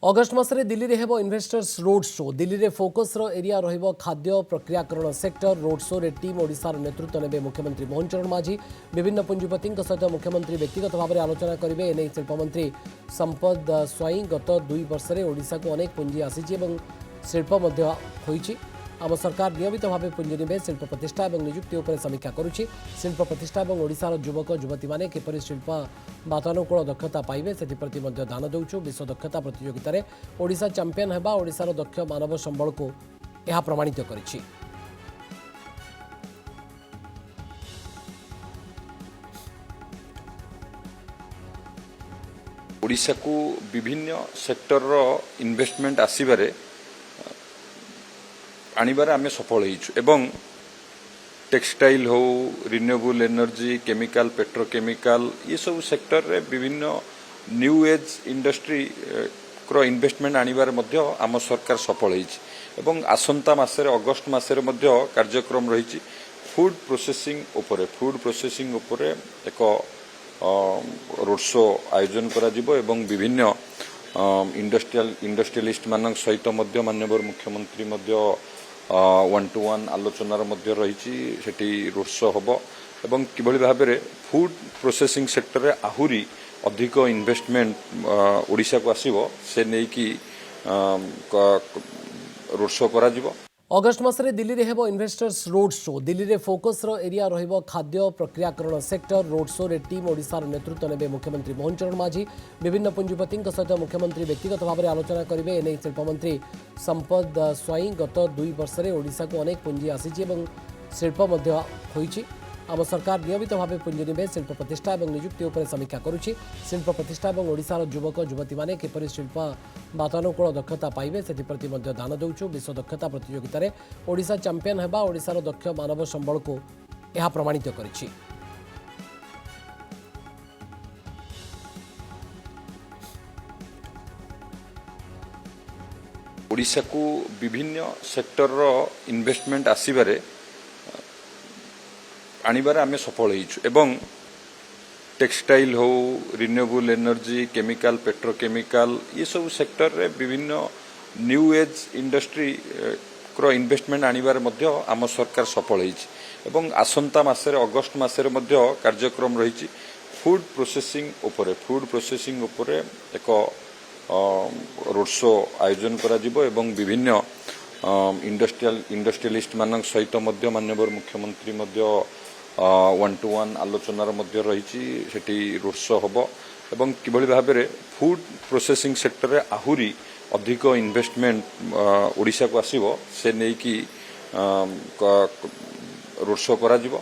August मासरे Delhi रे हेबो investors road show. Delhi रे फोकस रो एरिया रहिबो खाद्य प्रक्रियाकरण सेक्टर। रोड शो रे टीम ओडिशार नेतृत्व नेबे मुख्यमंत्री मोहन चरण माझी। विभिन्न पुंजीपति सहित मुख्यमंत्री व्यक्तिगत भाव में आलोचना करेंगे। एने शिल्पमंत्री संपद स्वाई गत 2 वर्ष में ओडिशा को अनेक पुंजी आसी और शिल्प होईछि। आम सरकार नियमित भाव पुंजी निवेश शिल्प प्रतिष्ठा और नियुक्ति उपर समीक्षा करुछि। शिल्प प्रतिष्ठा और ओडिशार युवक युवती माने किपरि शिल्प वातानुकूल दक्षता पाइबे सेप्रति ध्यान देउछु। विश्व दक्षता प्रतियोगिता रे ओडिशा चैंपियन हेबा ओडिशार दक्ष मानव संबल को यह प्रमाणित करिछि। ओडिशा को विभिन्न सेक्टर रो इन्वेस्टमेंट आसीबारे आनिबारे आमे सफल होइछु एवं टेक्सटाइल हो रिन्यूएबल एनर्जी केमिकल पेट्रोकेमिकल ये सब सेक्टर रे विभिन्न न्यू एज इंडस्ट्री रो इन्वेस्टमेंट आनिबारे मध्य आम सरकार सफल होइछि एवं आसंता मासरे अगस्त मासरे मध्य कार्यक्रम रहिछि। फूड प्रोसेसिंग उपरे एक रोड शो आयोजन करा जिवो एवं विभिन्न इंडस्ट्रियलिस्ट मानक सहित मध्य माननीय मुख्यमंत्री मध्य 1-to-1 आलोचनार मध्य रही रोड शो हम एवं किभली भाव में फूड प्रोसेसिंग सेक्टर रे आहुरी अधिक इन्वेस्टमेंट ओडिशा को आसीबो से नै कि रोड शो करा जिवो। अगस्ट मासरे दिल्ली रे हेबो इन्वेस्टर्स रोड शो। दिल्ली रे फोकस रो एरिया रहिबो खाद्य प्रक्रियाकरण सेक्टर। रोड शो रे टीम ओडिशार नेतृत्व नेबे मुख्यमंत्री मोहन चरण माझी। विभिन्न पुंजीपति सहित मुख्यमंत्री व्यक्तिगत भाव में आलोचना करेंगे। एने शिल्पमंत्री संपद स्वाई गत 2 वर्ष में ओडिशा को अनेक पुंजी आसी और शिल्प होईछि। आम सरकार नियमित भाव पुंजी निवेश शिल्प प्रतिष्ठा और नियुक्ति उपर समीक्षा करुछि। शिल्प प्रतिष्ठा और ओडिशार युवक युवती माने किपरि शिल्प वातानुकूल दक्षता पाइबे सेप्रति ध्यान देउछु। विश्व दक्षता प्रतियोगिता रे ओडिशा चैंपियन हेबा ओडिशार दक्ष मानव संबल को यह प्रमाणित करिछि। ओडिशा को विभिन्न सेक्टर रो इन्वेस्टमेंट आसीबारे आनिबारे आमे सफल होइछु एवं टेक्सटाइल हो रिन्यूएबल एनर्जी केमिकल पेट्रोकेमिकल ये सब सेक्टर रे विभिन्न न्यू एज इंडस्ट्री रो इन्वेस्टमेंट आनिबारे मध्य आम सरकार सफल होइछि एवं आसंता मासरे अगस्त मासरे मध्य कार्यक्रम रहिछि। फूड प्रोसेसिंग उपरे एक रोड शो आयोजन करा जिवो एवं विभिन्न इंडस्ट्रियलिस्ट मानक सहित मध्य माननीय मुख्यमंत्री मध्य 1-to-1 आलोचनार मध्य रही रोड शो हम एवं किभली भाव में फूड प्रोसेसिंग सेक्टर रे आहुरी अधिक इन्वेस्टमेंट ओडिशा को आसीबो से नै कि रोड शो करा जिवो।